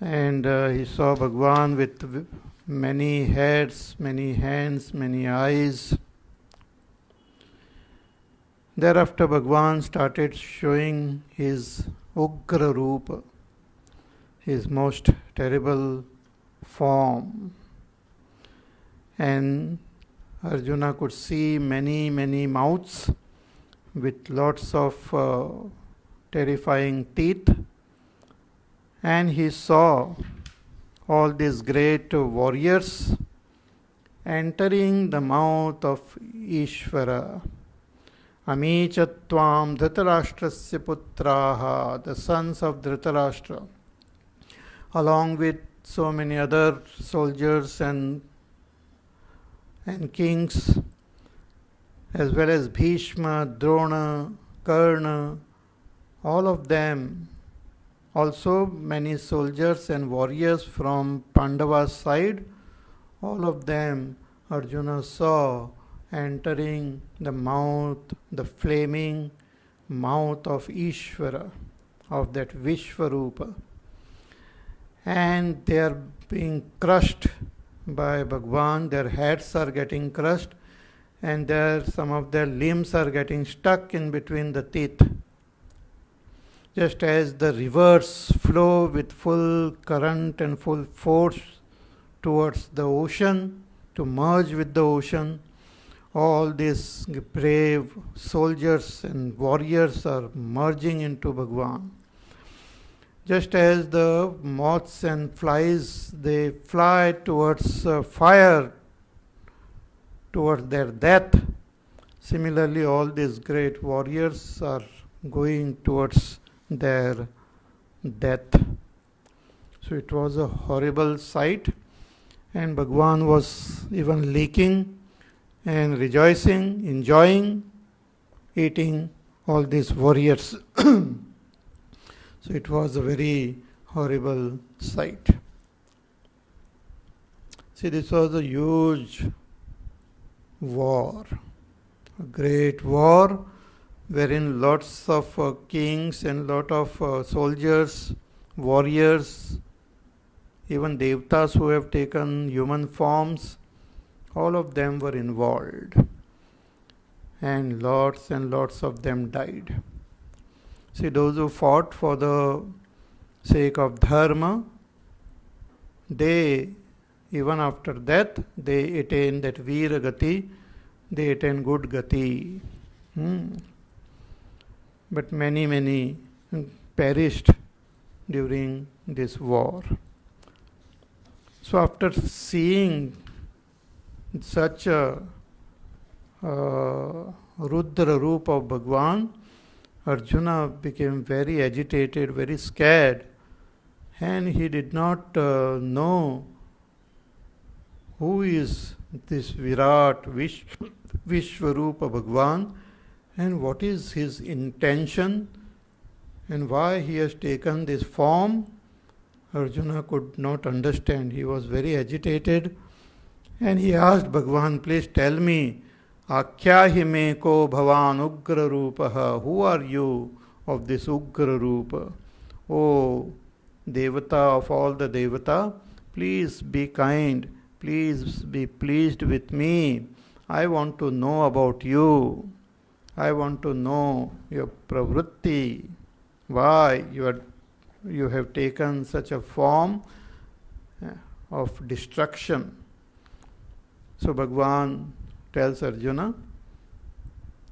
and he saw Bhagwan with many heads, many hands, many eyes. Thereafter Bhagwan started showing his Ugra Rupa, his most terrible form. And Arjuna could see many, many mouths with lots of terrifying teeth. And he saw all these great warriors entering the mouth of Ishvara. Amichatvam Dhritarashtrasya putraha, the sons of Dhritarashtra, along with so many other soldiers and kings, as well as Bhishma, Drona, Karna, all of them, also many soldiers and warriors from Pandava's side, all of them Arjuna saw entering the mouth, the flaming mouth of Ishvara, of that Vishvarupa. And they are being crushed by Bhagwan, their heads are getting crushed, and some of their limbs are getting stuck in between the teeth. Just as the rivers flow with full current and full force towards the ocean, to merge with the ocean, all these brave soldiers and warriors are merging into Bhagwan. Just as the moths and flies, they fly towards fire, towards their death, similarly all these great warriors are going towards their death. So it was a horrible sight, and Bhagwan was even leaking and rejoicing, enjoying, eating all these warriors. So it was a very horrible sight. See, this was a huge war, a great war, wherein lots of kings and lot of soldiers, warriors, even devatas who have taken human forms, all of them were involved, and lots of them died. See, those who fought for the sake of dharma, they, even after death, they attain that Veera Gati, they attain good Gati. But many perished during this war. So after seeing such a Rudra Rupa of Bhagwan, Arjuna became very agitated, very scared, and he did not know who is this Virat Vishvarupa Bhagwan, and what is his intention, and why he has taken this form. Arjuna could not understand. He was very agitated, and he asked Bhagwan, please tell me, Akhyahi me ko bhavan ugra rupaha, who are you of this ugra rupa? O Devata of all the Devata, please be kind, please be pleased with me. I want to know about you. I want to know your pravritti, why you have taken such a form of destruction. So Bhagwan tells Arjuna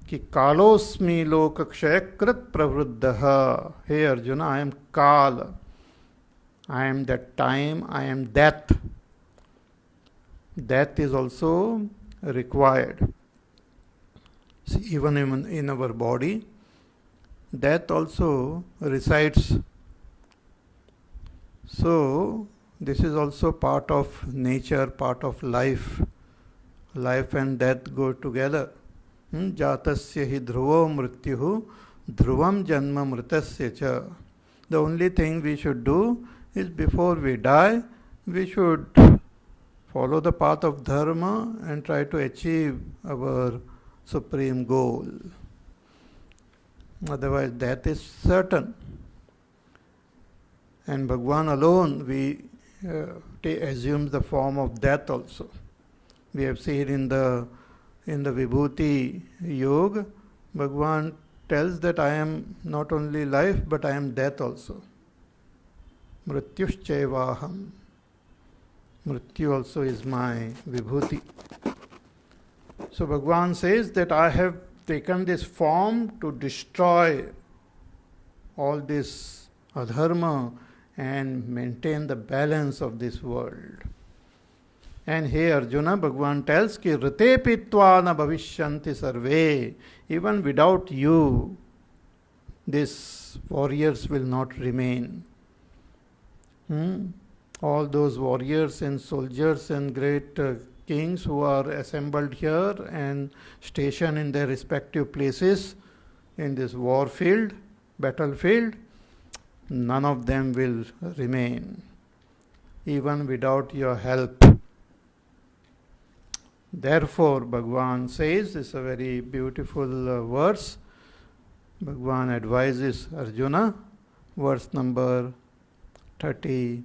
कि कालोस्मि लोकक्षयकृत प्रवृद्धः. Hey Arjuna, I am Kal. I am that time, I am death. Death is also required. See, even in our body, death also resides. So, this is also part of nature, part of life. Life and death go together. Jatasya hi dhruvo mrityuhu dhruvam janma mritasya cha. The only thing we should do is before we die, we should follow the path of dharma and try to achieve our supreme goal. Otherwise, death is certain. And Bhagwan alone, assumes the form of death also. We have seen in the Vibhuti Yoga, Bhagwan tells that I am not only life, but I am death also. Mrityushchaivaham. Mrityu also is my Vibhuti. So Bhagwan says that I have taken this form to destroy all this adharma and maintain the balance of this world. And here Arjuna, Bhagwan tells ki rite pitva na bhavishyanti sarve. Even without you, these warriors will not remain. All those warriors and soldiers and great kings who are assembled here and stationed in their respective places in this war field, battlefield, none of them will remain, even without your help. Therefore, Bhagwan says, this is a very beautiful verse. Bhagwan advises Arjuna, verse number 33.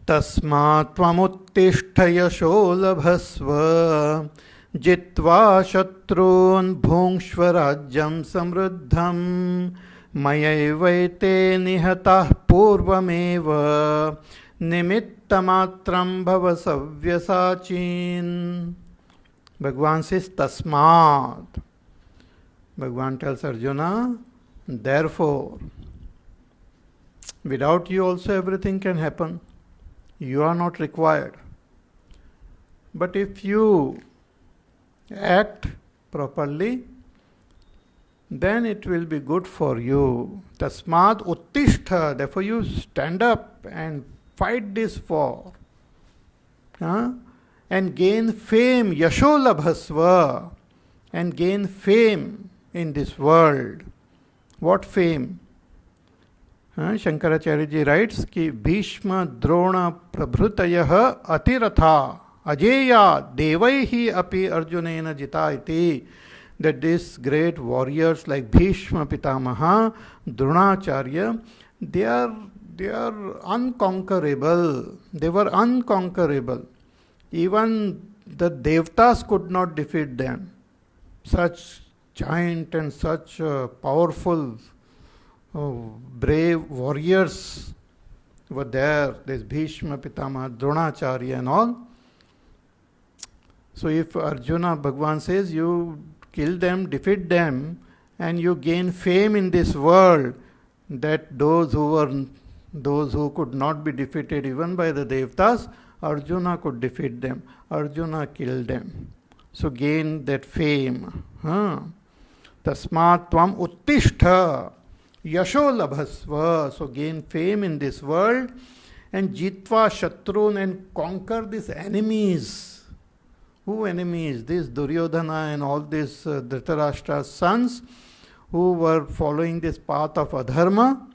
Tasmat tvamuttishta yasho labhasva jitva shatrun bhungshva rajyam samruddham mayaivaite nihatah purvameva Nimittamatram Bhava Savyasachin. Bhagwan says, Tasmat. Bhagwan tells Arjuna, therefore, without you also everything can happen. You are not required. But if you act properly, then it will be good for you. Tasmat uttishta. Therefore you stand up and fight this war. And gain fame. Yasho labhasva. And gain fame in this world. What fame? Shankaracharya ji writes ki Bhishma Drona Prabhrutayah Atiratha Ajeya Devaihi Api Arjunena Jita iti. That these great warriors like Bhishma Pitamaha, Dronacharya, they are unconquerable. They were unconquerable. Even the Devtas could not defeat them. Such giant and such powerful, brave warriors were there. There's Bhishma Pitamaha, Dronacharya and all. So if Arjuna, Bhagwan says, you kill them, defeat them, and you gain fame in this world, that those who could not be defeated even by the Devtas, Arjuna could defeat them. Arjuna killed them. So gain that fame. Tasmat tvam uttishta yasho labhasva. So gain fame in this world and jitva shatrun, and conquer these enemies. Who enemies? This Duryodhana and all these Dhritarashtra's sons who were following this path of adharma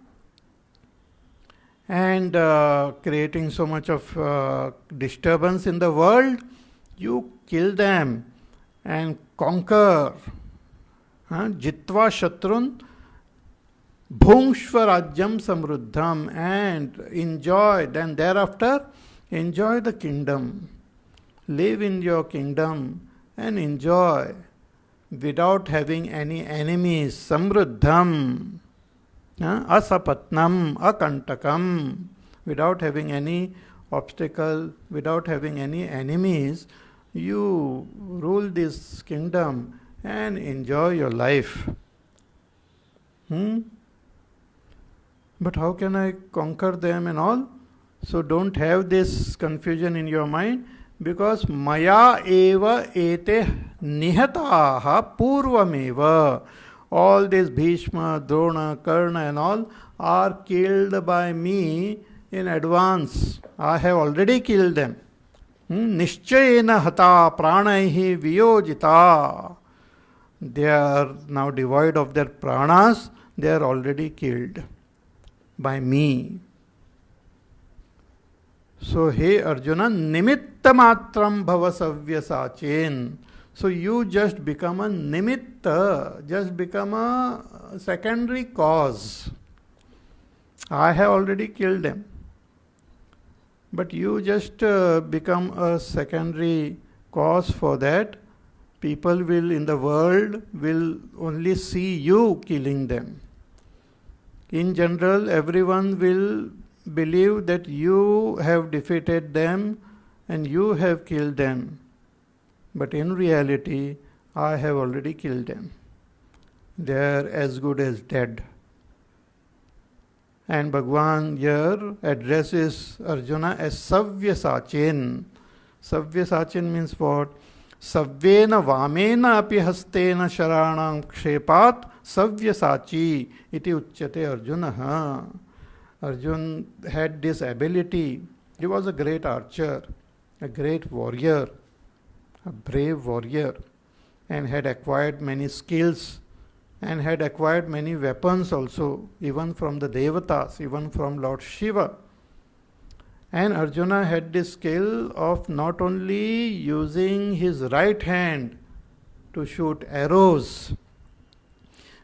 and creating so much of disturbance in the world. You kill them and conquer. Jitva shatrun bhungshva rajyam samruddham, and enjoy, then thereafter enjoy the kingdom. Live in your kingdom and enjoy without having any enemies. Samruddham, asapatnam, akantakam, without having any obstacle, without having any enemies. You rule this kingdom and enjoy your life. But how can I conquer them and all? So don't have this confusion in your mind, because maya eva ete nihataha purvameva. All these Bhishma, Drona, Karna and all are killed by me in advance. I have already killed them. Nishchayena hata pranaihi viyojita. They are now devoid of their pranas. They are already killed by me. So, hey Arjuna, Nimittamatram Bhava Savyasachin. So you just become a nimitta, just become a secondary cause. I have already killed them. But you just become a secondary cause for that. People will in the world will only see you killing them. In general, everyone will believe that you have defeated them and you have killed them. But in reality, I have already killed them. They are as good as dead. And Bhagavan here addresses Arjuna as Savyasachin. Savyasachin means what? Savyena vamena api hastena sharanam kshepat Savyasachi iti uchyate Arjuna. Arjuna had this ability. He was a great archer, a great warrior, a brave warrior, and had acquired many skills and had acquired many weapons also, even from the Devatas, even from Lord Shiva. And Arjuna had this skill of not only using his right hand to shoot arrows,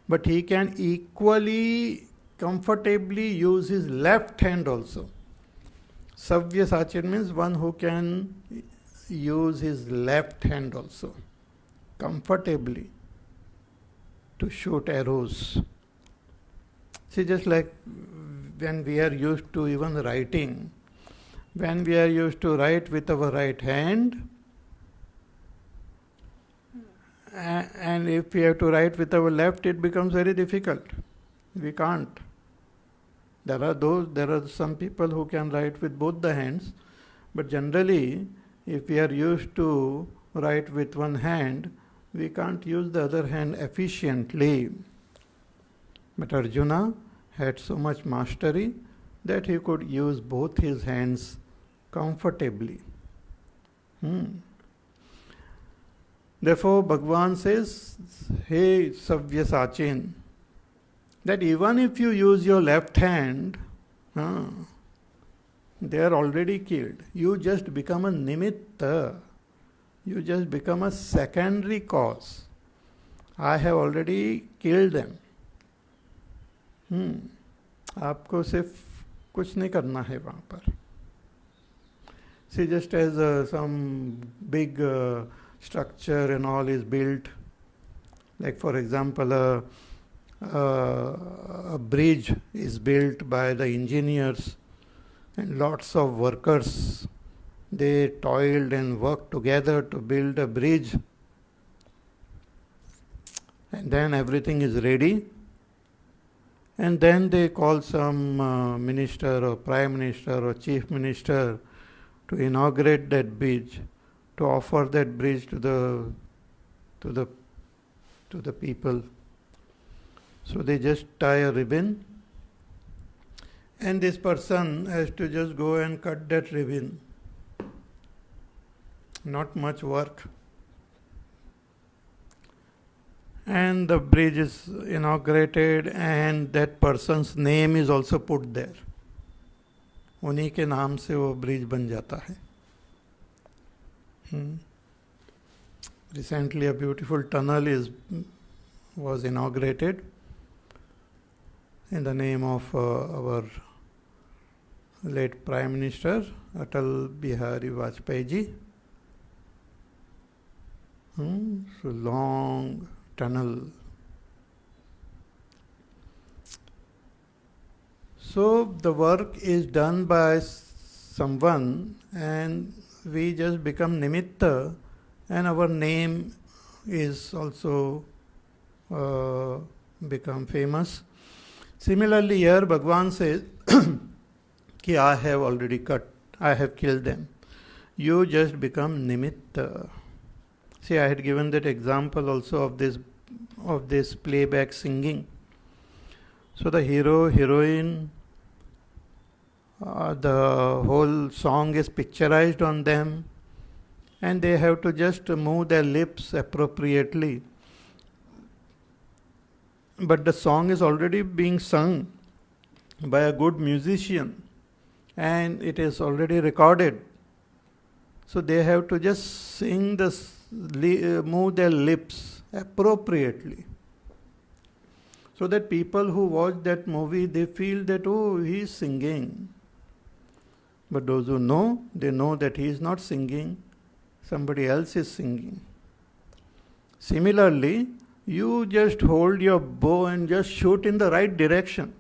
but he can equally comfortably use his left hand also. Savyasachin means one who can use his left hand also comfortably to shoot arrows. See, just like when we are used to even writing, when we are used to write with our right hand, and if we have to write with our left, it becomes very difficult. We can't. There are some people who can write with both the hands, but generally, if we are used to write with one hand, we can't use the other hand efficiently. But Arjuna had so much mastery that he could use both his hands comfortably. Therefore, Bhagavan says, hey Savyasachin, that even if you use your left hand, they are already killed. You just become a nimitta. You just become a secondary cause. I have already killed them. आपको सिर्फ कुछ नहीं करना है वहाँ पर. See, just as some big structure and all is built, like for example, a bridge is built by the engineers and lots of workers. They toiled and worked together to build a bridge, and then everything is ready, and then they call some minister or prime minister or chief minister to inaugurate that bridge, to offer that bridge to the people. So they just tie a ribbon, and this person has to just go and cut that ribbon. Not much work. And the bridge is inaugurated, and that person's name is also put there. उन्हीं के नाम से वो bridge बन जाता है. Recently a beautiful tunnel was inaugurated in the name of our late Prime Minister Atal Bihari Vajpayee ji. So long tunnel. So the work is done by someone, and we just become nimitta, and our name is also become famous. Similarly, here Bhagavan says, "Ki I have already I have killed them. You just become nimitta." See, I had given that example also of this playback singing. So the hero, heroine, the whole song is picturized on them, and they have to just move their lips appropriately. But the song is already being sung by a good musician, and it is already recorded. So they have to just sing the move their lips appropriately. So that people who watch that movie, they feel that, oh, he is singing. But those who know, they know that he is not singing, somebody else is singing. Similarly, you just hold your bow and just shoot in the right direction.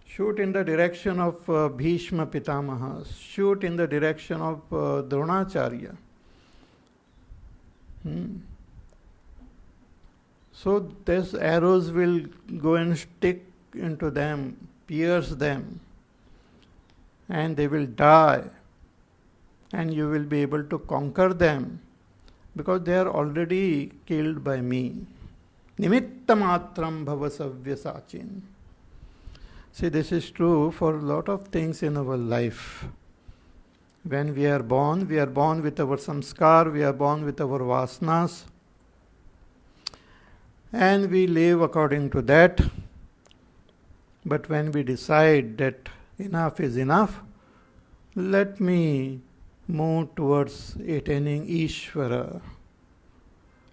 Shoot in the direction of Bhishma Pitamaha. Shoot in the direction of Dronacharya. So these arrows will go and stick into them, pierce them, and they will die. And you will be able to conquer them because they are already killed by me. Nimittamatram Bhava Savyasachin. See, this is true for a lot of things in our life. When we are born with our samskar, we are born with our vasanas, and we live according to that. But when we decide that enough is enough, let me move towards attaining Ishvara.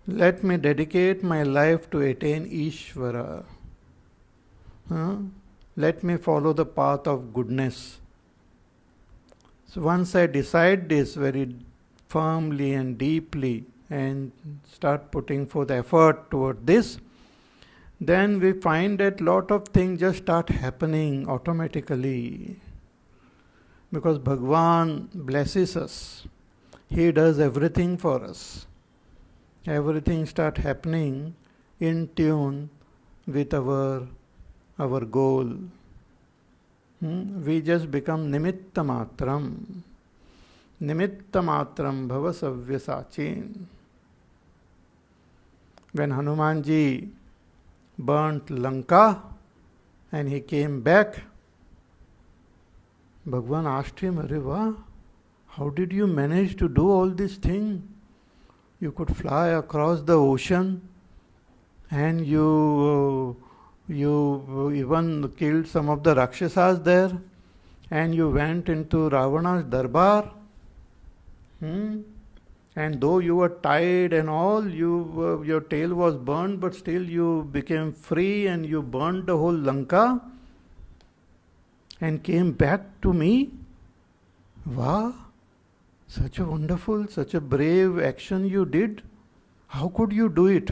Let me dedicate my life to attain Ishvara. Let me follow the path of goodness. So once I decide this very firmly and deeply and start putting forth effort toward this, then we find that lot of things just start happening automatically. Because Bhagavan blesses us. He does everything for us. Everything starts happening in tune with our goal. We just become Nimittamatram. Nimittamatram Bhava Savyasachin. When Hanumanji burnt Lanka and he came back, Bhagavan asked him, Areva, how did you manage to do all this thing? You could fly across the ocean and you even killed some of the Rakshasas there, and you went into Ravana's darbar. And though you were tied and all, your tail was burned, but still you became free and you burned the whole Lanka and came back to me. Wow! Such a wonderful, such a brave action you did. How could you do it?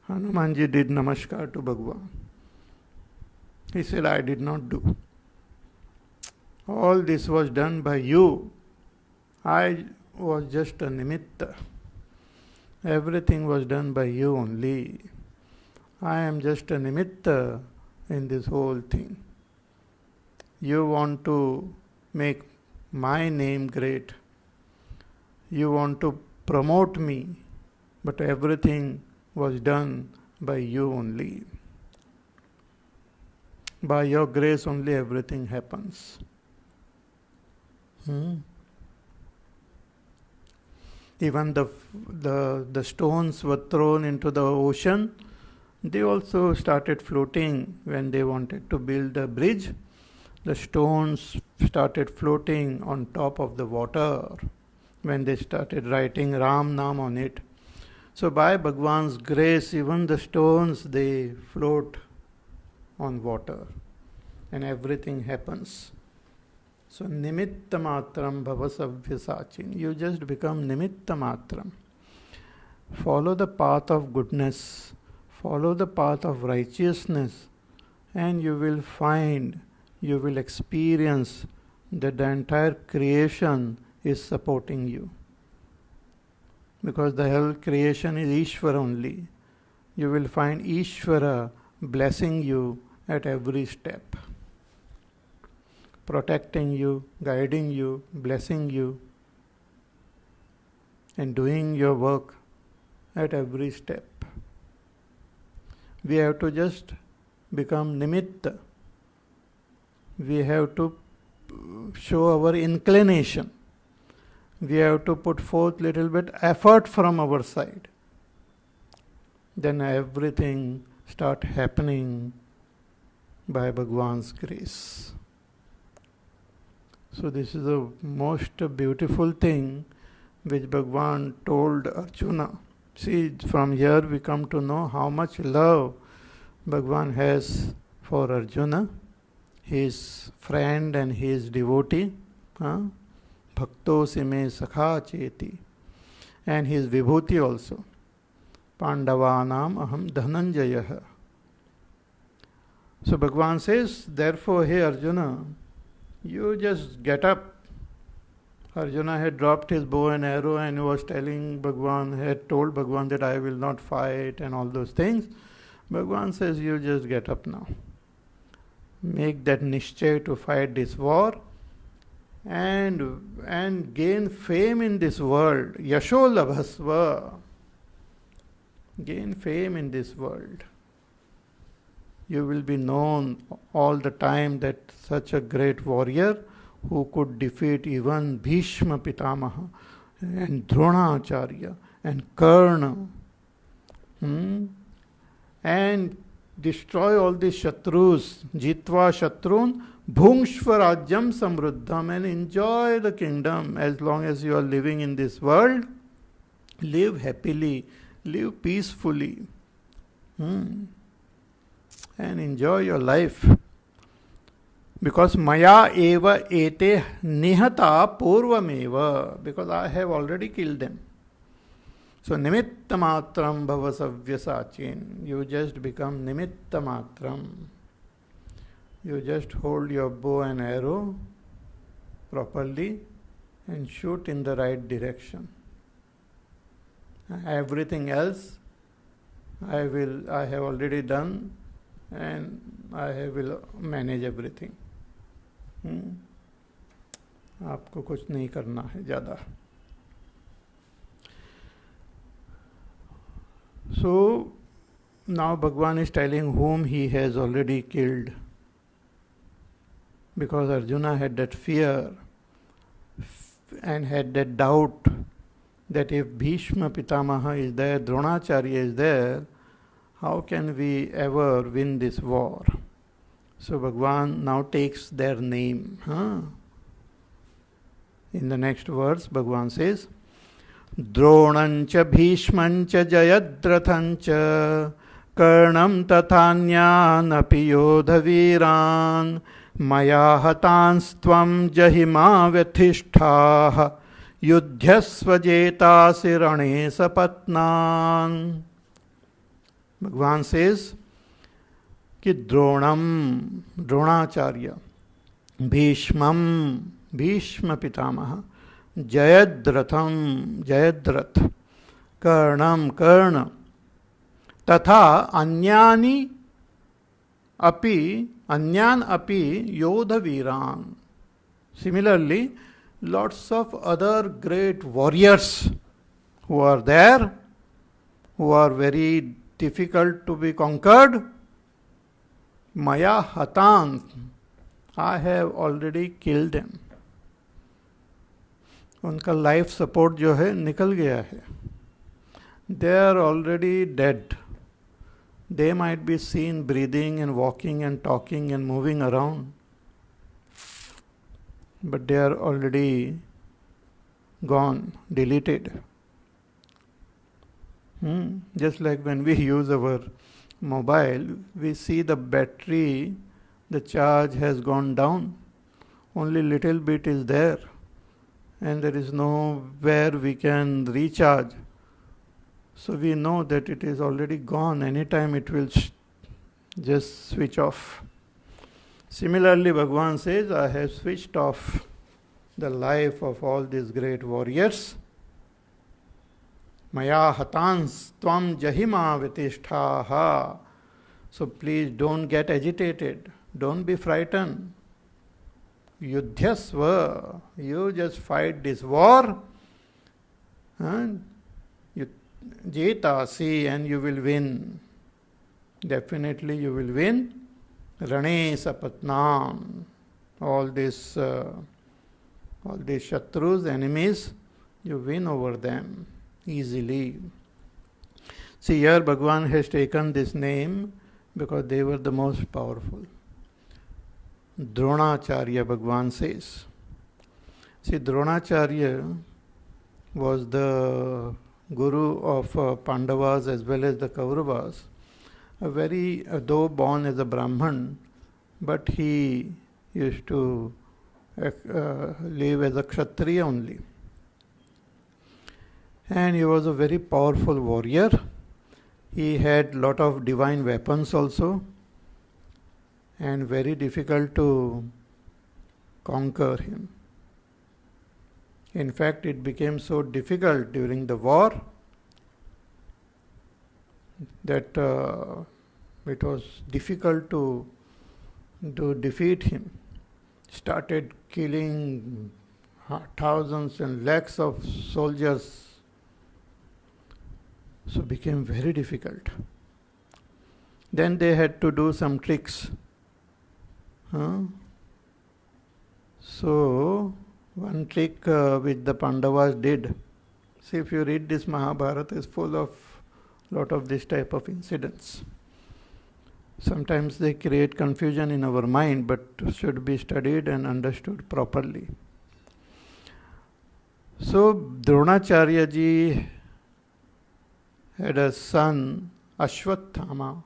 Hanumanji did namaskar to Bhagavan. He said, I did not do. All this was done by you. I was just a nimitta. Everything was done by you only. I am just a nimitta in this whole thing. You want to make my name great. You want to promote me, but everything was done by you only. By your grace only everything happens. Even the stones were thrown into the ocean. They also started floating when they wanted to build a bridge. The stones started floating on top of the water when they started writing Ram Naam on it. So by Bhagavan's grace, even the stones, they float on water and everything happens. So Nimittamatram Bhava Savyasachin. You just become Nimittamatram. Follow the path of goodness. Follow the path of righteousness. And you will find, you will experience that the entire creation is supporting you. Because the whole creation is Ishvara only. You will find Ishvara blessing you at every step. Protecting you, guiding you, blessing you, and doing your work at every step. We have to just become nimitta. We have to show our inclination. We have to put forth little bit effort from our side. Then everything start happening by Bhagavan's grace. So this is the most beautiful thing which Bhagavan told Arjuna. See, from here we come to know how much love Bhagavan has for Arjuna, his friend and his devotee. Bhakto sime sakha cheti. And his vibhuti also. Pandavanam aham dhananjayah. So Bhagavan says, therefore, hey Arjuna, you just get up. Arjuna had dropped his bow and arrow and was telling Bhagavan, had told Bhagavan that I will not fight and all those things. Bhagavan says, you just get up now. Make that nischay to fight this war and gain fame in this world. Yasho labhasva. Gain fame in this world. You will be known all the time that such a great warrior who could defeat even Bhishma Pitamaha and Dronacharya and Karna and destroy all the Shatrus, Jitva Shatrun, Bhungshva Rajyam Samruddham, and enjoy the kingdom as long as you are living in this world. Live happily, live peacefully, and enjoy your life. Because Maya eva ete nihata purvameva, because I have already killed them. So Nimittamatram Bhava Savyasachin, you just become Nimittamatram. You just hold your bow and arrow properly and shoot in the right direction. Everything else I have already done, and I will manage everything. आपको कुछ नहीं करना है ज़्यादा. So now Bhagavan is telling whom he has already killed, because Arjuna had that fear and had that doubt that if Bhishma Pitamaha is there, Dronacharya is there, how can we ever win this war? So Bhagavan now takes their name. In the next verse, Bhagavan says, Dronancha Bhishmancha Jayadrathancha Karnam Tathanyanapi Yodhaviran Maya Hatanstvam Jahima Vyathishtha Yudhyasvajeta Rane Sapatnan. Bhagavan says कि द्रोणाचार्य, भीष्म पितामह, जयद्रथ, कर्ण तथा अन्यान अपि योधवीरान. Similarly, lots of other great warriors who are there, who are very difficult to be conquered. Maya hatan, I have already killed them. उनका life support जो है निकल गया है. They are already dead. They might be seen breathing and walking and talking and moving around, but they are already gone, deleted. Just like when we use our mobile, we see the battery, the charge has gone down. Only little bit is there, and there is nowhere we can recharge. So we know that it is already gone. Anytime it will just switch off. Similarly, Bhagavan says, I have switched off the life of all these great warriors. Maya hatans tvam jahima vitishtaha. So please don't get agitated. Don't be frightened. Yudhyasva. You just fight this war. And you jetasi, and you will win. Definitely you will win. Rane sapatnam. All these shatrus, enemies, you win over them easily. See, here Bhagavan has taken this name because they were the most powerful. Dronacharya, Bhagavan says. See, Dronacharya was the guru of Pandavas as well as the Kauravas. Though born as a Brahman, but he used to live as a Kshatriya only. And he was a very powerful warrior. He had lot of divine weapons also, and very difficult to conquer him. In fact, it became so difficult during the war that it was difficult to defeat him. Started killing thousands and lakhs of soldiers. So became very difficult. Then they had to do some tricks. So one trick which the Pandavas did. See, if you read this Mahabharata, is full of lot of this type of incidents. Sometimes they create confusion in our mind, but should be studied and understood properly. So Dronacharya ji had a son, Ashwathama.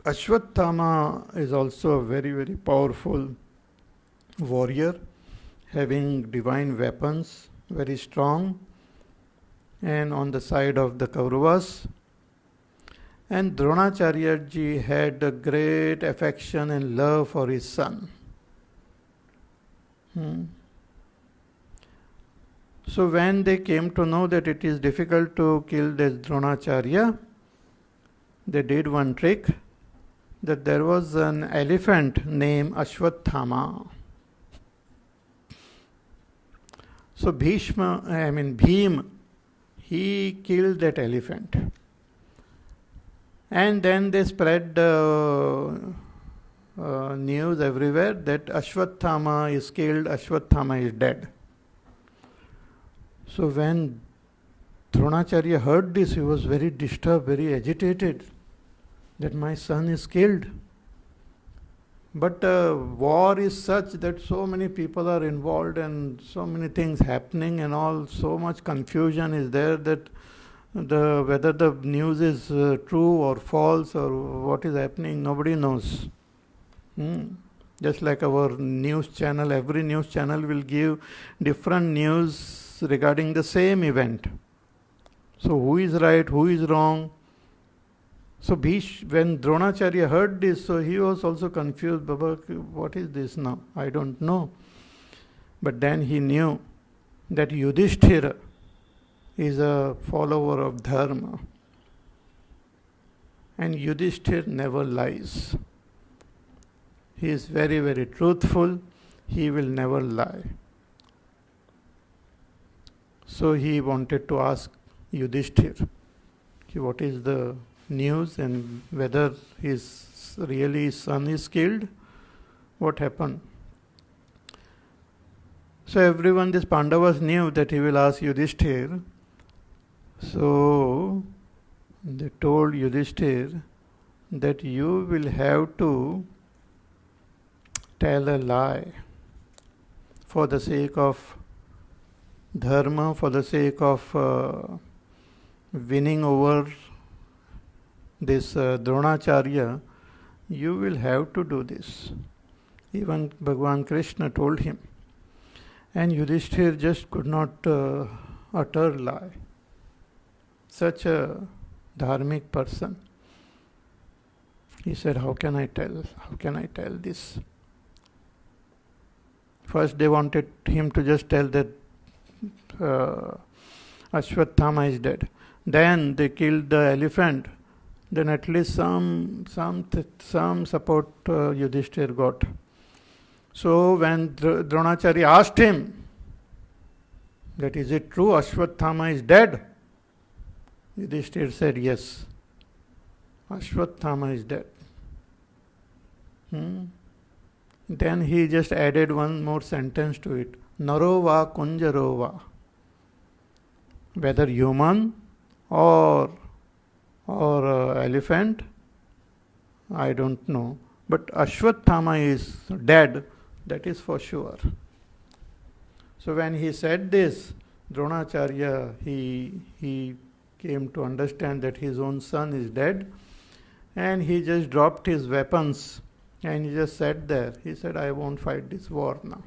Ashwathama is also a very, very powerful warrior, having divine weapons, very strong, and on the side of the Kauravas. And Dronacharya ji had a great affection and love for his son. So when they came to know that it is difficult to kill this Dronacharya, they did one trick, that there was an elephant named Ashwathama. So Bhim, he killed that elephant. And then they spread news everywhere that Ashwathama is killed, Ashwathama is dead. So when Dronacharya heard this, he was very disturbed, very agitated, that my son is killed. But war is such that so many people are involved and so many things happening and all, so much confusion is there that whether the news is true or false or what is happening, nobody knows. Just like our news channel, every news channel will give different news regarding the same event. So who is right, who is wrong? So when Dronacharya heard this, so he was also confused. Baba, what is this now? I don't know. But then he knew that Yudhishthira is a follower of Dharma. And Yudhishthira never lies. He is very, very truthful. He will never lie. So he wanted to ask Yudhishthira, what is the news and whether his son is killed? What happened? So everyone, these Pandavas knew that he will ask Yudhishthira. So they told Yudhishthira that you will have to tell a lie for the sake of Dharma, for the sake of winning over this Dronacharya. You will have to do this. Even Bhagavan Krishna told him. And Yudhishthira just could not utter lie. Such a dharmic person. He said, how can I tell this? First they wanted him to just tell that Ashwathama is dead. Then they killed the elephant. Then at least some support Yudhishthira got. So when Dronacharya asked him that is it true Ashwathama is dead? Yudhishthira said yes. Ashwathama is dead. Then he just added one more sentence to it. Narova kunjarova. Whether human or elephant, I don't know. But Ashwathama is dead, that is for sure. So when he said this, Dronacharya, he came to understand that his own son is dead, and he just dropped his weapons and he just sat there. He said, I won't fight this war now.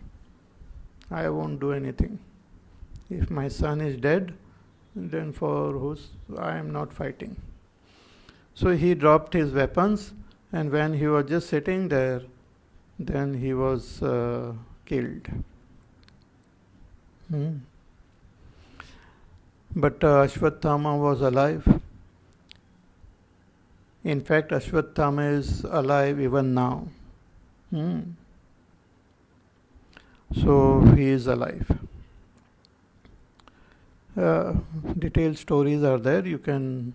I won't do anything. If my son is dead, then for whose I am not fighting. So he dropped his weapons, and when he was just sitting there, then he was killed. But Ashwatthama was alive. In fact, Ashwatthama is alive even now. So he is alive. Detailed stories are there. You can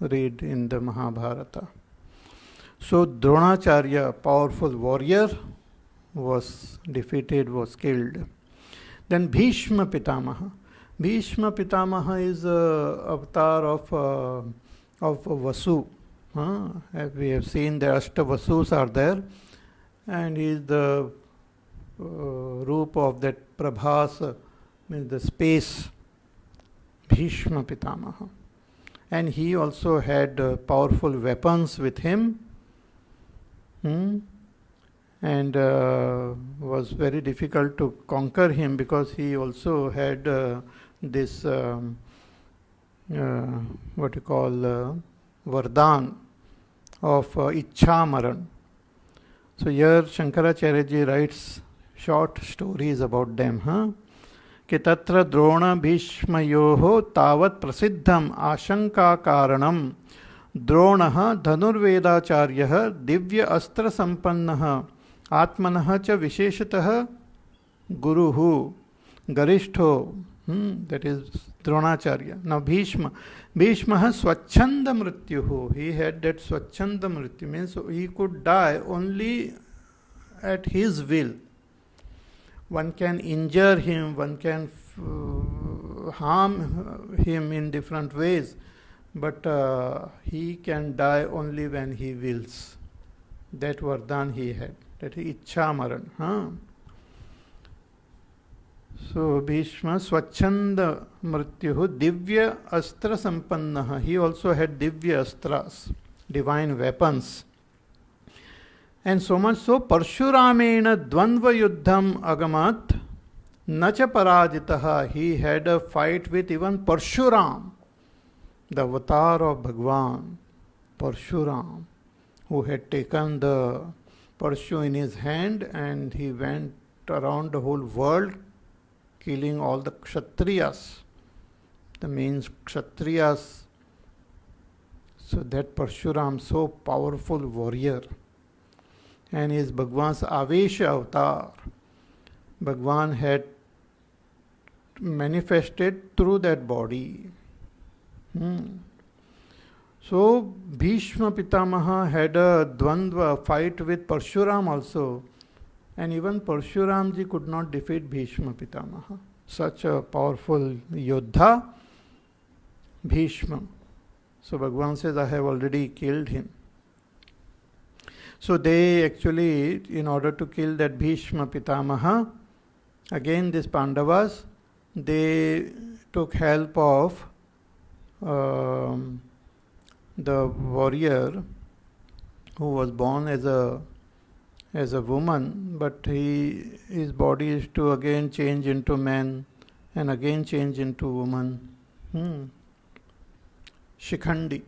read in the Mahabharata. So Dronacharya, powerful warrior, was defeated, was killed. Then Bhishma Pitamaha. Bhishma Pitamaha is avatar of Vasu. As we have seen, the Ashtavasus are there, and he is the roop of that Prabhas, means the space, Bhishma Pitamaha. And he also had powerful weapons with him, and was very difficult to conquer him because he also had this what you call Vardhan of Ichchamaran. So here Shankaracharya ji writes short stories about them. कि तत्र द्रोण भीष्मयोः तावत् प्रसिद्धम् आशंका कारणम् द्रोणः धनुर्वेदाचार्यः दिव्य अस्त्र संपन्नः आत्मनः च विशेषतः गुरुः गरिष्ठो that is Dronacharya. Now Bhishma swachanda mrityuhu. He had that swachanda mrityu, means he could die only at his will. One can injure him, one can harm him in different ways, but he can die only when he wills. That Vardhan he had, that is Ichchamaran. So Bhishma Swachanda Mrityuhu Divya Astra Sampannaha. He also had Divya Astras, divine weapons. And so much so, Parshuramena Dvandva Yuddham Agamat Nacha Parajitaha. He had a fight with even Parshuram, the avatar of Bhagavan, Parshuram, who had taken the Parshu in his hand and he went around the whole world killing all the Kshatriyas. The means Kshatriyas. So that Parshuram, so powerful warrior, and is Bhagavan's Avesha avatar. Bhagavan had manifested through that body. So Bhishma Pitamaha had a Dvandva fight with Parshuram also, and even Parshuram ji could not defeat Bhishma Pitamaha. Such a powerful Yodha, Bhishma. So Bhagavan says, I have already killed him. So they actually, in order to kill that Bhishma Pitamaha, again these Pandavas, they took help of the warrior who was born as a woman, but his body is to again change into man and again change into woman. Shikhandi.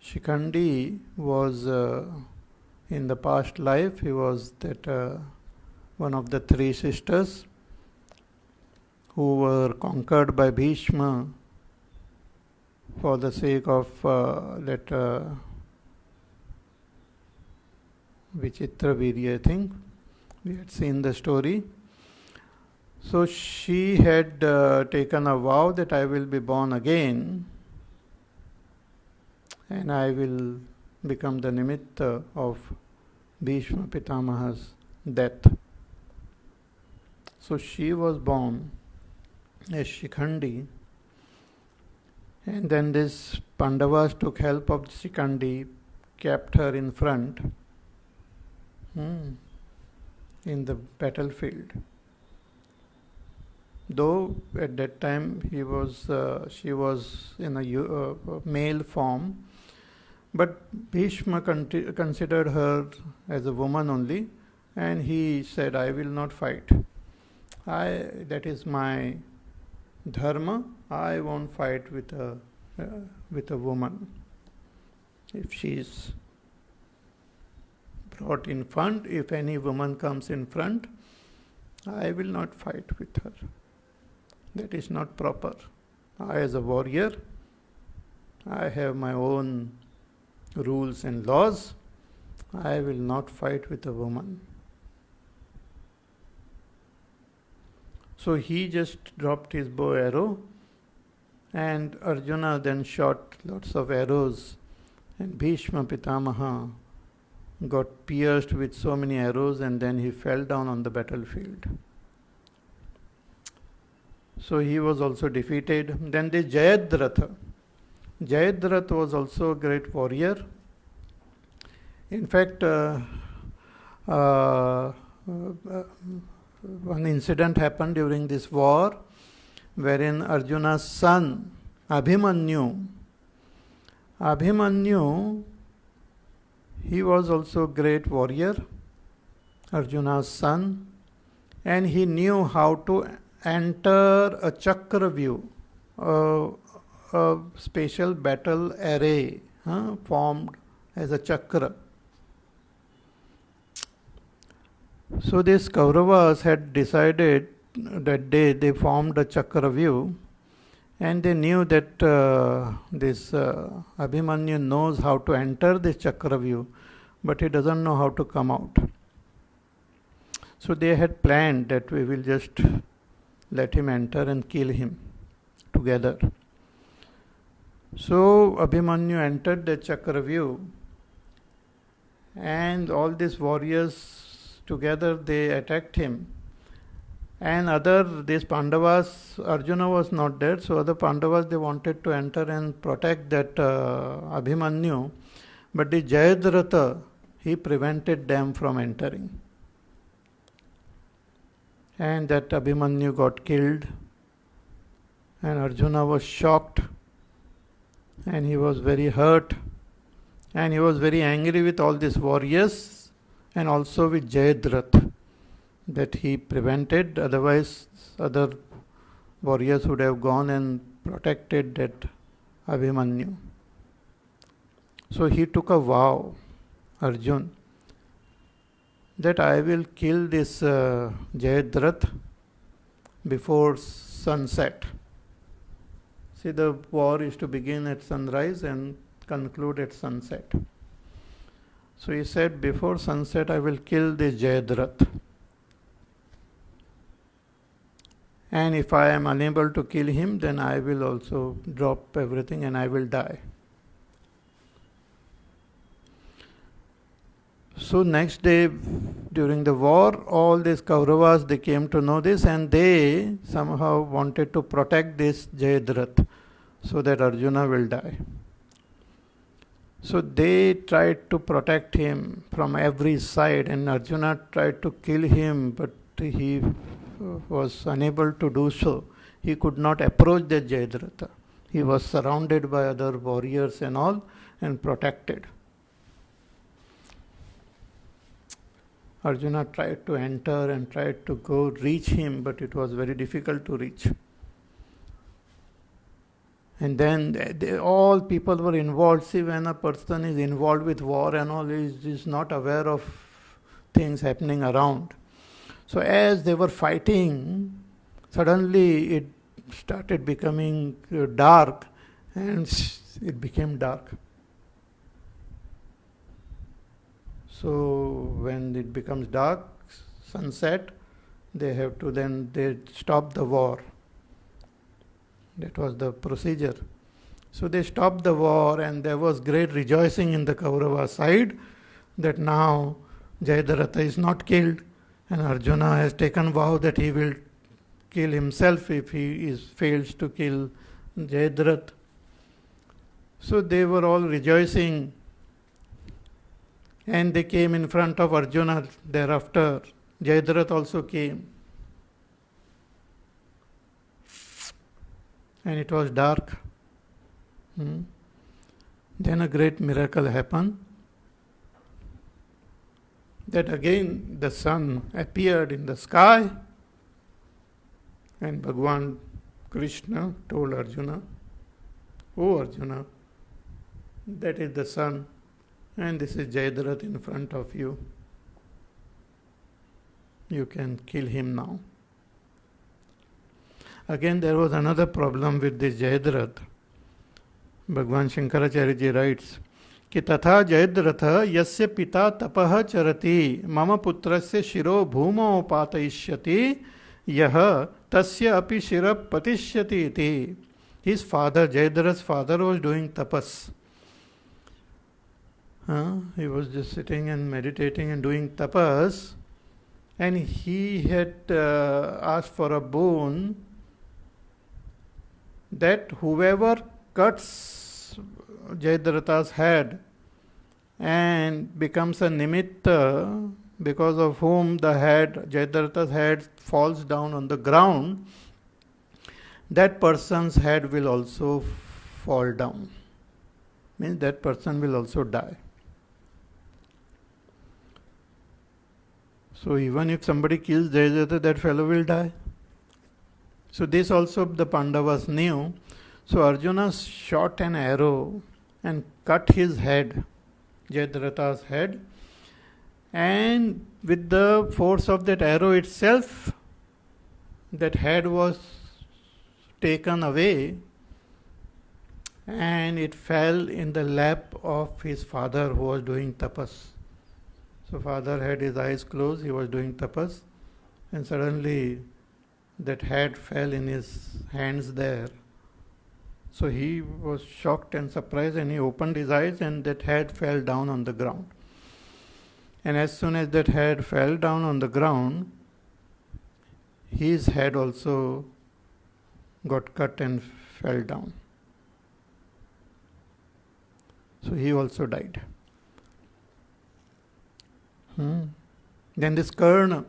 Shikhandi was in the past life, he was that one of the three sisters who were conquered by Bhishma for the sake of that Vichitra Virya, I think. We had seen the story. So she had taken a vow that I will be born again and I will become the nimitta of Bhishma Pitamaha's death. So she was born as Shikhandi, and then this Pandavas took help of Shikhandi, kept her in front in the battlefield. Though at that time she was in a male form, but Bhishma considered her as a woman only, and he said, I will not fight. That is my dharma. I won't fight with a woman. If she is brought in front, if any woman comes in front, I will not fight with her. That is not proper. I, as a warrior, I have my own rules and laws. I will not fight with a woman. So he just dropped his bow arrow, and Arjuna then shot lots of arrows, and Bhishma Pitamaha got pierced with so many arrows, and then he fell down on the battlefield. So he was also defeated. Then the Jayadratha. Jayadratha was also a great warrior. In fact, one incident happened during this war wherein Arjuna's son Abhimanyu, he was also a great warrior, Arjuna's son, and he knew how to enter a chakra view, a special battle array formed as a chakra. So these Kauravas had decided that day, they formed a chakra view, and they knew that this Abhimanyu knows how to enter this chakra view, but he doesn't know how to come out. So they had planned that we will just let him enter and kill him together. So Abhimanyu entered the chakra view, and all these warriors together, they attacked him. And these Pandavas, Arjuna was not there, so other Pandavas, they wanted to enter and protect that Abhimanyu, but the Jayadratha, he prevented them from entering. And that Abhimanyu got killed, and Arjuna was shocked, and he was very hurt, and he was very angry with all these warriors, and also with Jayadratha, that he prevented, otherwise other warriors would have gone and protected that Abhimanyu. So he took a vow, Arjuna, that I will kill this Jayadratha before sunset. See, the war is to begin at sunrise and conclude at sunset. So he said, before sunset I will kill this Jayadratha. And if I am unable to kill him, then I will also drop everything and I will die. So next day, during the war, all these Kauravas, they came to know this, and they somehow wanted to protect this Jayadratha so that Arjuna will die. So they tried to protect him from every side, and Arjuna tried to kill him, but he was unable to do so. He could not approach the Jayadratha. He was surrounded by other warriors and all, and protected. Arjuna tried to enter and tried to go reach him, but it was very difficult to reach. And then all people were involved. See, when a person is involved with war and all, he is not aware of things happening around. So as they were fighting, suddenly it started becoming dark, and it became dark. So when it becomes dark, sunset, they stop the war. That was the procedure. So they stopped the war, and there was great rejoicing in the Kaurava side that now Jayadratha is not killed, and Arjuna has taken vow that he will kill himself if he fails to kill Jayadratha. So they were all rejoicing, and they came in front of Arjuna thereafter. Jayadratha also came. and it was dark. Then a great miracle happened, that again the sun appeared in the sky, and Bhagavan Krishna told Arjuna, "Oh Arjuna, that is the sun, and this is Jayadratha in front of you. You can kill him now." Again, there was another problem with this Jayadratha. Bhagwan Shankaracharya ji writes कि तथा जयद्रथ यस्य पिता तपः चरति मम पुत्रस्य शिरो भूमौ पातयिष्यति यह तस्य अपि शिरः पतिष्यति इति. His father, Jayadratha's father, was doing tapas. He was just sitting and meditating and doing tapas, and he had asked for a boon that whoever cuts Jayadratha's head and becomes a nimitta, because of whom the head, Jayadratha's head, falls down on the ground, that person's head will also fall down. Means that person will also die. So even if somebody kills Jayadratha, that fellow will die. So this also the Pandavas knew. So Arjuna shot an arrow and cut his head, Jayadratha's head, and with the force of that arrow itself, that head was taken away and it fell in the lap of his father who was doing tapas. So father had his eyes closed, he was doing tapas, and suddenly that head fell in his hands there. So he was shocked and surprised, and he opened his eyes, and that head fell down on the ground. And as soon as that head fell down on the ground, his head also got cut and fell down. So he also died. Then this Karna.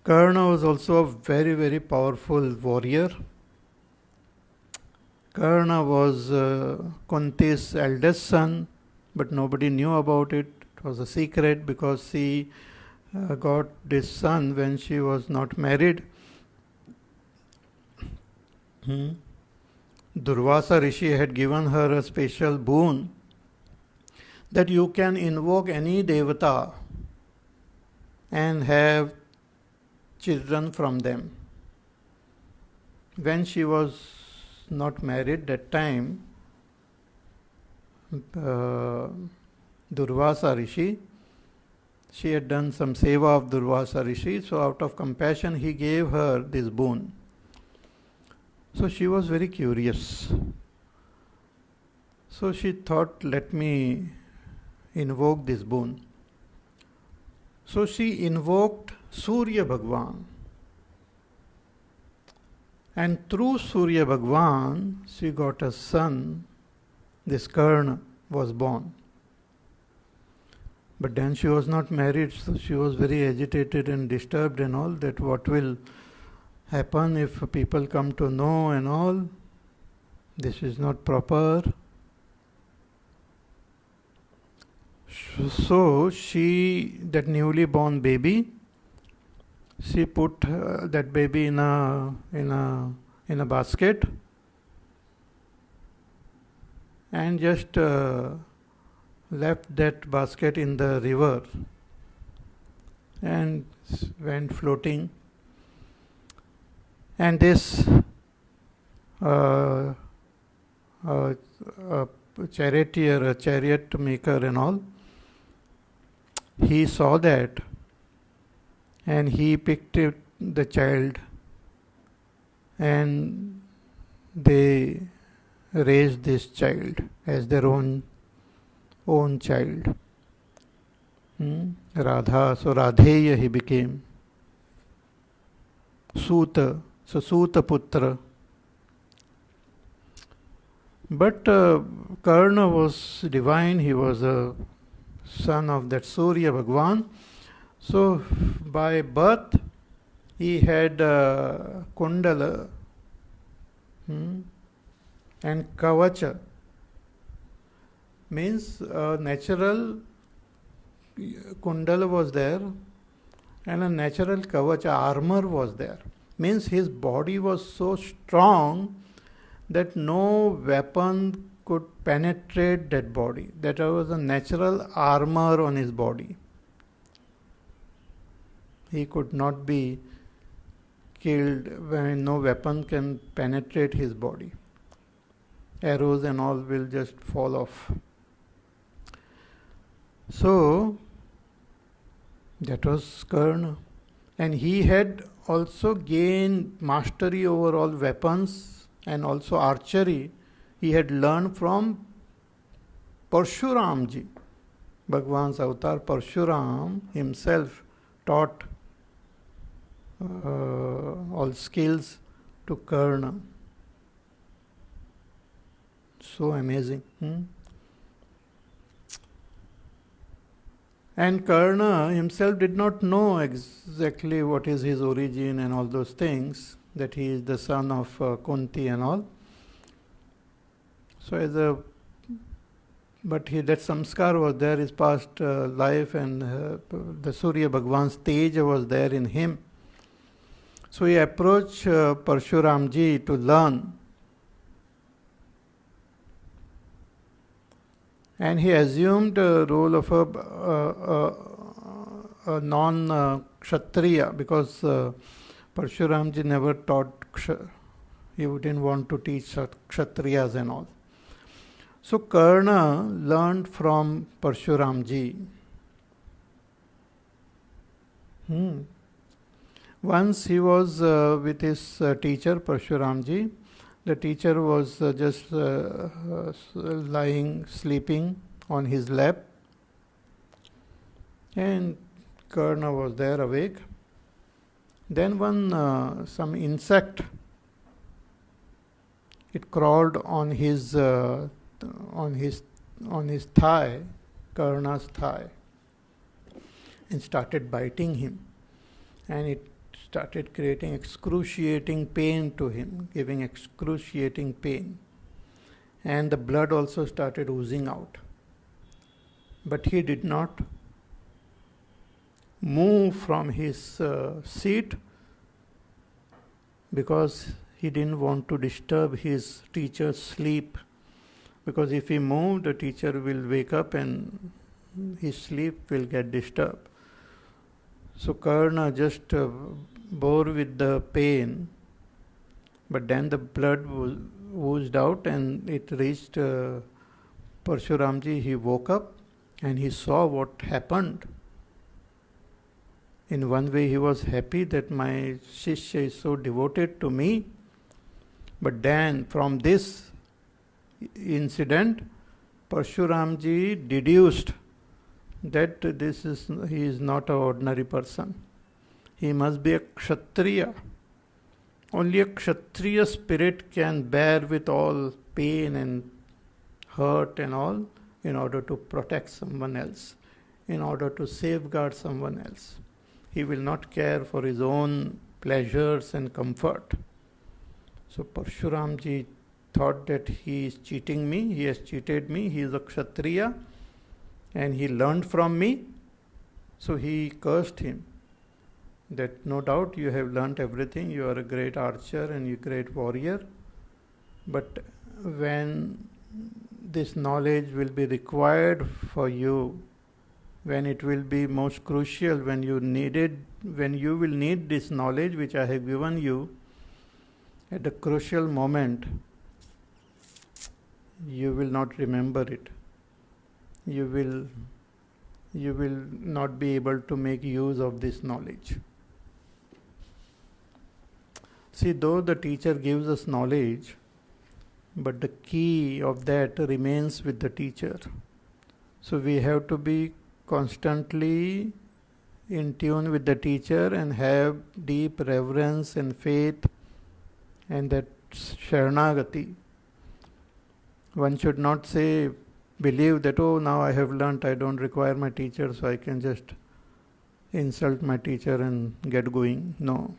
Karna was also a very, very powerful warrior. Karna was Kunti's eldest son, but nobody knew about it. It was a secret because she got this son when she was not married. Durvasa Rishi had given her a special boon that you can invoke any devata and have children from them. When she was not married that time, Durvasa Rishi, she had done some seva of Durvasa Rishi, so out of compassion he gave her this boon. So she was very curious. So she thought, let me invoke this boon. So she invoked Surya Bhagavan. And through Surya Bhagavan, she got a son. This Karna was born. But then she was not married, so she was very agitated and disturbed and all, that what will happen if people come to know and all. This is not proper. So she, that newly born baby, she put that baby in a basket and just left that basket in the river and went floating. And this charioteer, a chariot maker and all, he saw that, and he picked the child, and they raised this child as their own child. Radha, so Radheya he became. Suta, so Suta Putra. But Karna was divine, he was a son of that Surya Bhagavan. So by birth he had Kundala And kavacha means natural kundala was there, and a natural kavacha armor was there. Means his body was so strong that no weapon could penetrate that body. That was a natural armor on his body. He could not be killed when no weapon can penetrate his body. Arrows and all will just fall off. So, that was Karna. And he had also gained mastery over all weapons and also archery. He had learned from Parshuramji. Bhagwan's avatar Parshuram himself taught all skills to Karna. So amazing. And Karna himself did not know exactly what is his origin and all those things, that he is the son of Kunti and all. So but that samskar was there, his past life, and the Surya Bhagwan's teja was there in him. So he approached Parshuramji to learn. And he assumed the role of a non-kshatriya, because Parshuramji never taught, he didn't want to teach kshatriyas and all. So Karna learned from Parshuramji. Once he was with his teacher Parshuramji. The teacher was just lying, sleeping on his lap, and Karna was there awake. Then some insect, it crawled on his thigh, Karna's thigh, and started biting him, and it started creating excruciating pain to him, giving excruciating pain. And the blood also started oozing out. But he did not move from his seat, because he didn't want to disturb his teacher's sleep. Because if he moved, the teacher will wake up and his sleep will get disturbed. So Karna just bore with the pain, but then the blood oozed out and it reached Parshuramji. He woke up and he saw what happened. In one way he was happy that my Shishya is so devoted to me, but then from this incident Parshuramji deduced that he is not an ordinary person. He must be a Kshatriya. Only a Kshatriya spirit can bear with all pain and hurt and all in order to protect someone else, in order to safeguard someone else. He will not care for his own pleasures and comfort. So Parshuramji thought that he is cheating me, he has cheated me, he is a Kshatriya, and he learned from me. So he cursed him, that no doubt you have learnt everything, you are a great archer and you are a great warrior, but when this knowledge will be required for you, when it will be most crucial, when you will need this knowledge which I have given you, at a crucial moment, you will not remember it. You will not be able to make use of this knowledge. See, though the teacher gives us knowledge, but the key of that remains with the teacher. So we have to be constantly in tune with the teacher and have deep reverence and faith and that Sharanagati. One should not believe that, oh, now I have learnt, I don't require my teacher, so I can just insult my teacher and get going. No.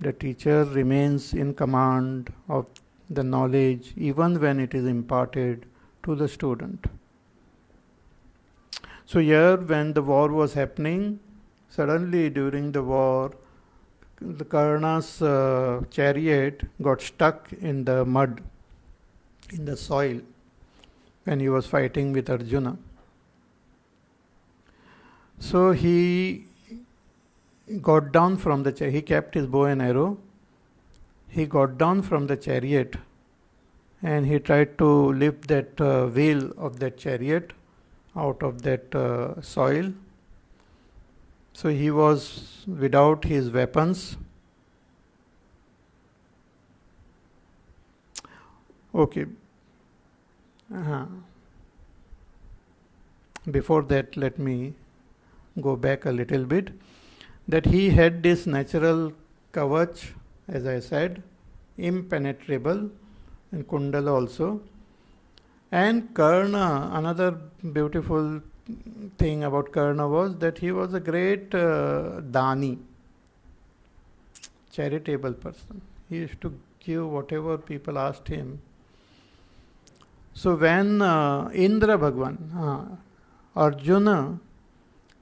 The teacher remains in command of the knowledge even when it is imparted to the student. So here, when the war was happening, suddenly during the war, the Karna's chariot got stuck in the mud, in the soil, when he was fighting with Arjuna. So he got down from the chariot. He kept his bow and arrow. He got down from the chariot and he tried to lift that wheel of that chariot out of that soil. So he was without his weapons. Okay. Before that, let me go back a little bit. That he had this natural kavach, as I said, impenetrable, and kundala also. And Karna, another beautiful thing about Karna was that he was a great dani, charitable person. He used to give whatever people asked him. So when Indra Bhagavan, Arjuna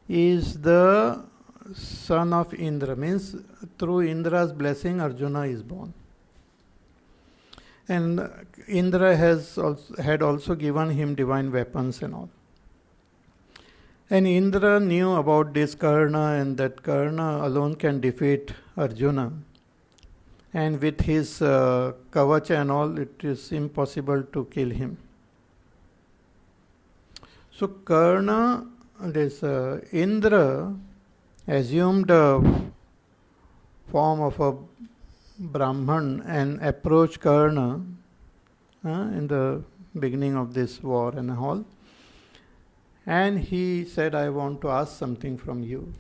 is the son of Indra, means through Indra's blessing Arjuna is born. And Indra had also given him divine weapons and all. And Indra knew about this Karna and that Karna alone can defeat Arjuna. And with his kavacha and all, it is impossible to kill him. So Karna, this Indra assumed a form of a Brahman and approached Karna in the beginning of this war and all. And he said, I want to ask something from you.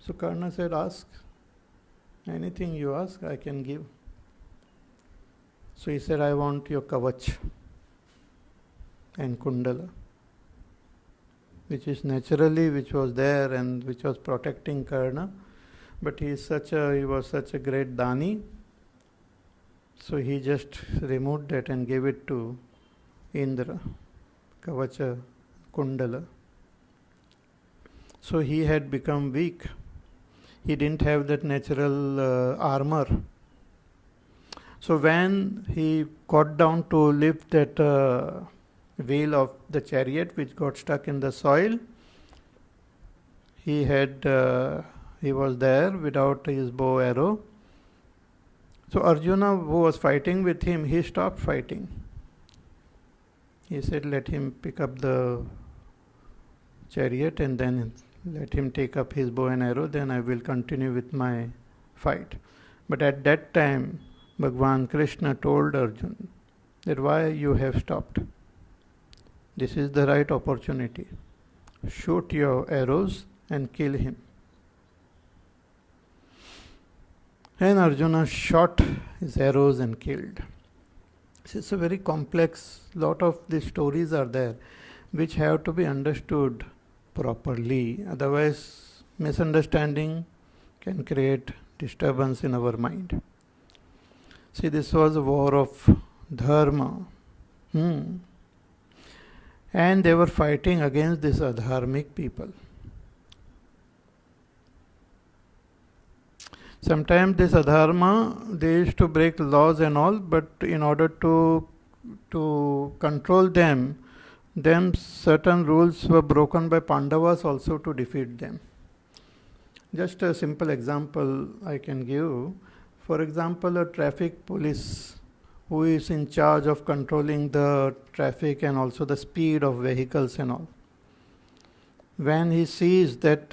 So Karna said, ask. Anything you ask, I can give. So he said, I want your kavach and kundala, which was there and which was protecting Karna. But he was such a great dani. So he just removed that and gave it to Indra, kavacha, kundala. So he had become weak. He didn't have that natural armor. So when he got down to lift that wheel of the chariot which got stuck in the soil, he was there without his bow arrow. So Arjuna, who was fighting with him, he stopped fighting. He said, let him pick up the chariot and then let him take up his bow and arrow, then I will continue with my fight. But at that time, Bhagavan Krishna told Arjuna that why you have stopped. This is the right opportunity. Shoot your arrows and kill him. And Arjuna shot his arrows and killed. It's a very complex, lot of these stories are there which have to be understood properly. Otherwise, misunderstanding can create disturbance in our mind. See, this was a war of dharma. And they were fighting against these adharmic people. Sometimes this adharma, they used to break laws and all, but in order to control them certain rules were broken by Pandavas also to defeat them. Just a simple example I can give. For example, a traffic police who is in charge of controlling the traffic and also the speed of vehicles and all. When he sees that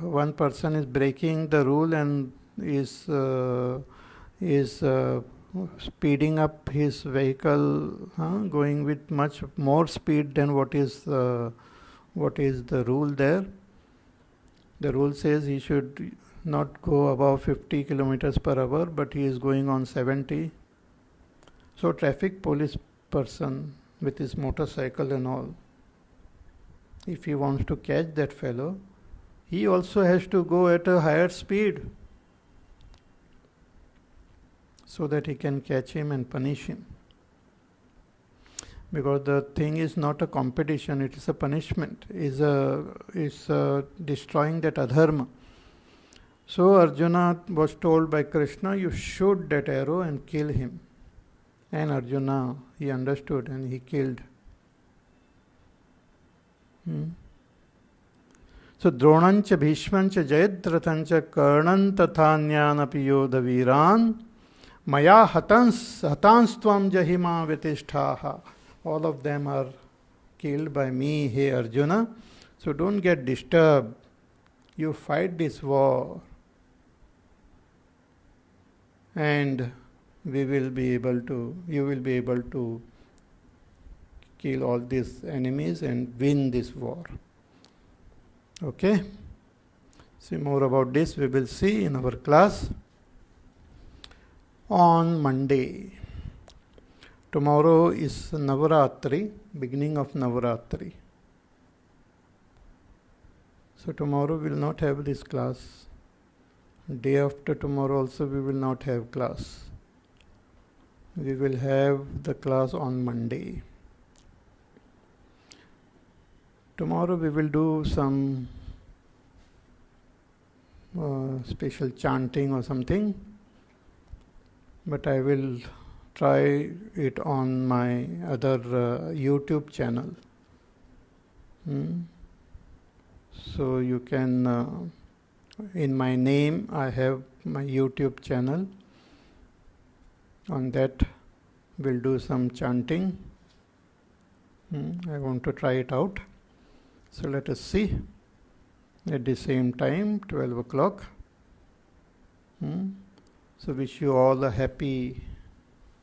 one person is breaking the rule and is speeding up his vehicle, going with much more speed than what is the rule there. The rule says he should not go above 50 kilometers per hour, but he is going on 70. So traffic police person with his motorcycle and all, if he wants to catch that fellow, he also has to go at a higher speed. so that he can catch him and punish him. Because the thing is not a competition, it is a punishment, is destroying that adharma. So Arjuna was told by Krishna, you shoot that arrow and kill him. And Arjuna, he understood and he killed. So Dronancha Bhishmancha Jayadrathancha Karnan Tathanyanapi Yoda Viran Maya Hatanstvam Jahima Vitishtaha. All of them are killed by me, hey Arjuna. So don't get disturbed. You fight this war. And you will be able to kill all these enemies and win this war. Okay? See more about this we will see in our class on Monday. Tomorrow is Navaratri, beginning of Navaratri. So tomorrow we will not have this class. Day after tomorrow also we will not have class. We will have the class on Monday. Tomorrow we will do some special chanting or something, but I will try it on my other YouTube channel. So you can, in my name, I have my YouTube channel. On that, we'll do some chanting. I want to try it out. So let us see. At the same time, 12 o'clock. So wish you all a happy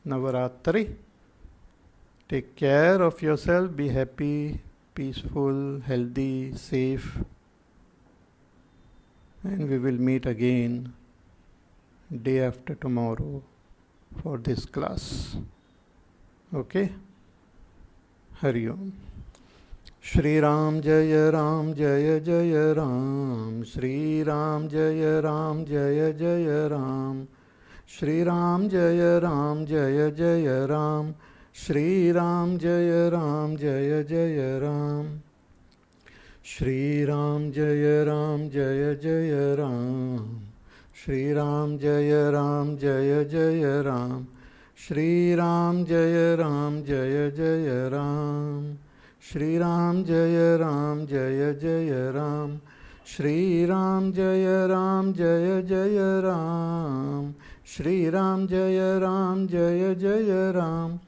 Navaratri. Take care of yourself. Be happy, peaceful, healthy, safe. And we will meet again day after tomorrow for this class. Okay? Hari Om. Shri Ram Jaya Ram Jaya Jaya Ram. Shri Ram Jaya Ram Jaya Jaya Ram. Shri Ram Jaya Ram Jaya Jaya Ram. Shri Ram Jaya Ram Jaya Jaya Ram. Shri Ram Jaya Ram Jaya Jaya Ram. Shri Ram Jaya Ram Jaya Jaya Ram. Shri Ram Jaya Ram Jaya Jaya Ram. Shri Ram Jaya Ram Jaya Jaya Ram. Shri Ram Jaya Ram Jaya Jaya Ram. Shri Ram Jaya Ram Jaya Jaya Ram.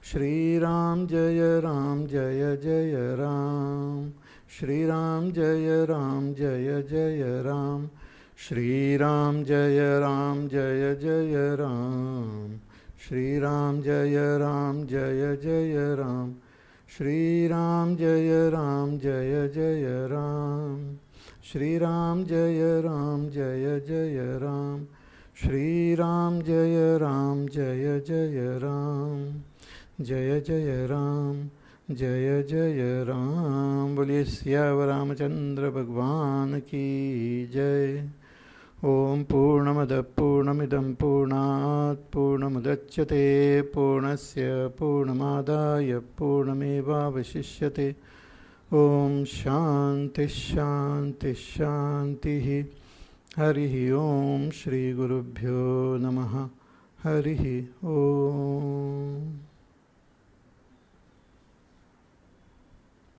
Shri Ram Jaya Ram Jaya Jaya Ram. Shri Ram Jaya Ram Jaya Jaya Ram. Shri Ram Jaya Ram Jaya Jaya Ram. Shri Ram Jaya Ram Jaya Jaya Ram. Shri Ram Jaya Ram Jaya Jaya Ram. Shri Ram Jaya Ram Jaya Jaya Ram. Shri Ram Jaya Ram Jaya Jaya Ram. Jaya Jaya Ram. Jaya Jaya Ram. Boliye Siyavar Ramachandra Bhagwan ki Jai. Om Purnamada Purnamidam Purnat Purnamudachyate Purnasya Purnamadaya Purnameva Vashishyate. Om Shanti Shanti Shanti. Harihi Om Shri Gurubhyo Namaha. Harihi Om.